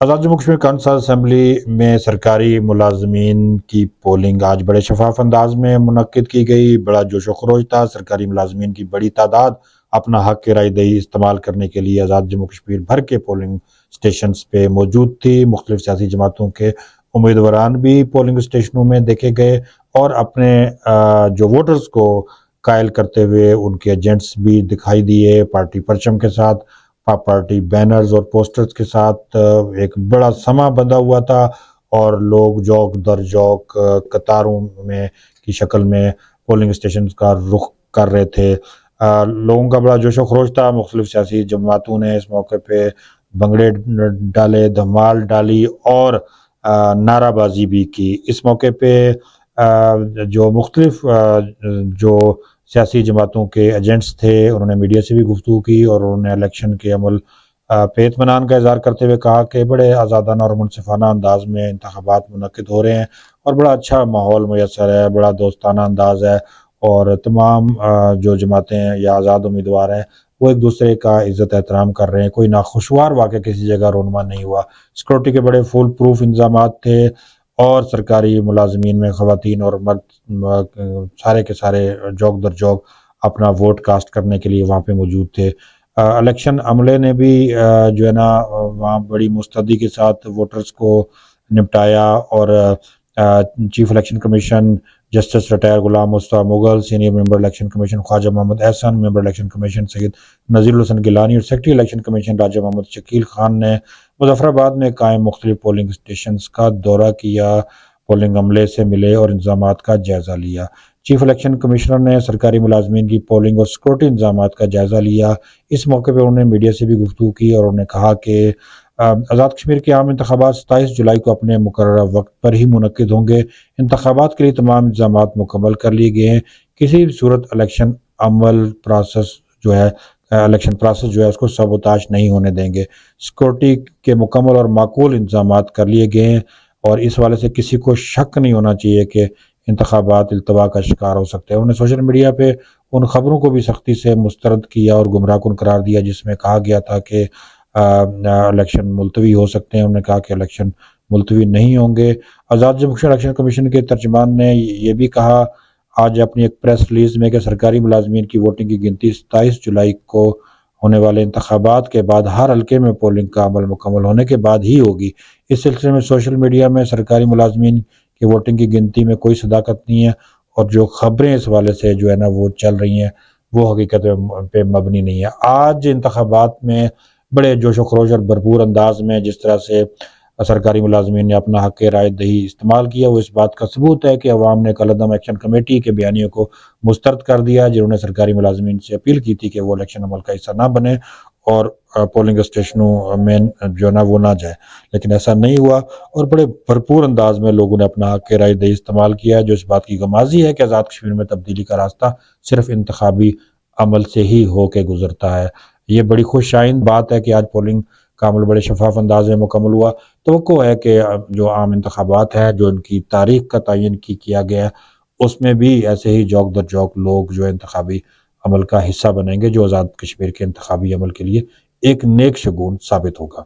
آزاد Jammu Kashmir conference assembly میں سرکاری ملازمین کی پولنگ آج بڑے شفاف انداز میں منعقد کی گئی۔ بڑا جوش و خروش تھا۔ سرکاری ملازمین کی بڑی تعداد اپنا حق رائے دہی استعمال کرنے کے لیے آزاد جموں کشمیر بھر کے پولنگ سٹیشنز پہ موجود تھی۔ مختلف سیاسی جماعتوں کے امیدواران بھی پولنگ سٹیشنوں میں دیکھے گئے اور اپنے جو ووٹرز کو قائل کرتے ہوئے ان کے ایجنٹس بھی دکھائی دیے، پارٹی پرچم کے ساتھ، پارٹی بینرز اور پوسٹرز کے ساتھ ایک بڑا سماں بندھا ہوا تھا اور لوگ جوک در جوک قطاروں میں کی شکل میں پولنگ سٹیشنز کا رخ کر رہے تھے۔ لوگوں کا بڑا جوش و خروش تھا۔ مختلف سیاسی جماعتوں نے اس موقع پہ بھنگڑے ڈالے، دھمال ڈالی اور نعرہ بازی بھی کی۔ اس موقع پہ جو مختلف جو سیاسی جماعتوں کے ایجنٹس تھے انہوں نے میڈیا سے بھی گفتگو کی اور انہوں نے الیکشن کے عمل پہ اطمینان کا اظہار کرتے ہوئے کہا کہ بڑے آزادانہ اور منصفانہ انداز میں انتخابات منعقد ہو رہے ہیں اور بڑا اچھا ماحول میسر ہے، بڑا دوستانہ انداز ہے اور تمام جو جماعتیں یا آزاد امیدوار ہیں وہ ایک دوسرے کا عزت احترام کر رہے ہیں۔ کوئی ناخوشگوار واقعہ کسی جگہ رونما نہیں ہوا۔ سیکورٹی کے بڑے فول پروف انتظامات تھے اور سرکاری ملازمین میں خواتین اور مرد سارے کے سارے جوک در جوک اپنا ووٹ کاسٹ کرنے کے لیے وہاں پہ موجود تھے۔ الیکشن عملے نے بھی جو ہے نا وہاں بڑی مستعدی کے ساتھ ووٹرز کو نپٹایا اور chief election commission justice retire Ghulam Mustafa Mughal, senior member election commission Khawaja Muhammad Ahsan, member election commission Syed Nazir ul-Hassan Gilani اور secretary election commission Raja Muhammad Shakeel Khan نے مظفر آباد میں قائم مختلف پولنگ سٹیشنز کا دورہ کیا، پولنگ عملے سے ملے اور انتظامات کا جائزہ لیا۔ چیف الیکشن کمشنر نے سرکاری ملازمین کی پولنگ اور سیکورٹی انتظامات کا جائزہ لیا۔ اس موقع پہ انہوں نے میڈیا سے بھی گفتگو کی اور انہوں نے کہا کہ آزاد کشمیر کے عام انتخابات 27 جولائی کو اپنے مقررہ وقت پر ہی منعقد ہوں گے۔ انتخابات کے لیے تمام انتظامات مکمل کر لیے گئے ہیں۔ کسی بھی صورت الیکشن پروسیس جو ہے اس کو سبوتاژ نہیں ہونے دیں گے۔ سیکورٹی کے مکمل اور معقول انتظامات کر لیے گئے ہیں اور اس حوالے سے کسی کو شک نہیں ہونا چاہیے کہ انتخابات التوا کا شکار ہو سکتے ہیں۔ انہوں نے سوشل میڈیا پہ ان خبروں کو بھی سختی سے مسترد کیا اور گمراہ کن قرار دیا جس میں کہا گیا تھا کہ الیکشن ملتوی ہو سکتے ہیں۔ انہوں نے کہا کہ الیکشن ملتوی نہیں ہوں گے۔ آزاد جموں کشمیر الیکشن کمیشن کے ترجمان نے یہ بھی کہا آج اپنی ایک پریس ریلیز میں کہ سرکاری ملازمین کی ووٹنگ کی گنتی 27 جولائی کو ہونے والے انتخابات کے بعد ہر حلقے میں پولنگ کا عمل مکمل ہونے کے بعد ہی ہوگی۔ اس سلسلے میں سوشل میڈیا میں سرکاری ملازمین کی ووٹنگ کی گنتی میں کوئی صداقت نہیں ہے اور جو خبریں اس حوالے سے جو ہے نا وہ چل رہی ہیں وہ حقیقت پہ مبنی نہیں ہے۔ آج انتخابات میں بڑے جوش و خروش اور بھرپور انداز میں جس طرح سے سرکاری ملازمین نے اپنا حق رائے دہی استعمال کیا وہ اس بات کا ثبوت ہے کہ عوام نے کالعدم ایکشن کمیٹی کے بیانیوں کو مسترد کر دیا جنہوں نے سرکاری ملازمین سے اپیل کی تھی کہ وہ الیکشن عمل کا حصہ نہ بنے اور پولنگ اسٹیشنوں میں جو نا وہ نہ جائے، لیکن ایسا نہیں ہوا اور بڑے بھرپور انداز میں لوگوں نے اپنا حق رائے دہی استعمال کیا جو اس بات کی گمازی ہے کہ آزاد کشمیر میں تبدیلی کا راستہ صرف انتخابی عمل سے ہی ہو کے گزرتا ہے۔ یہ بڑی خوش آئند بات ہے کہ آج پولنگ کا عمل بڑے شفاف انداز میں مکمل ہوا۔ توقع ہے کہ جو عام انتخابات ہیں جو ان کی تاریخ کا تعین کیا گیا اس میں بھی ایسے ہی جوک در جوک لوگ جو انتخابی عمل کا حصہ بنیں گے جو آزاد کشمیر کے انتخابی عمل کے لیے ایک نیک شگون ثابت ہوگا۔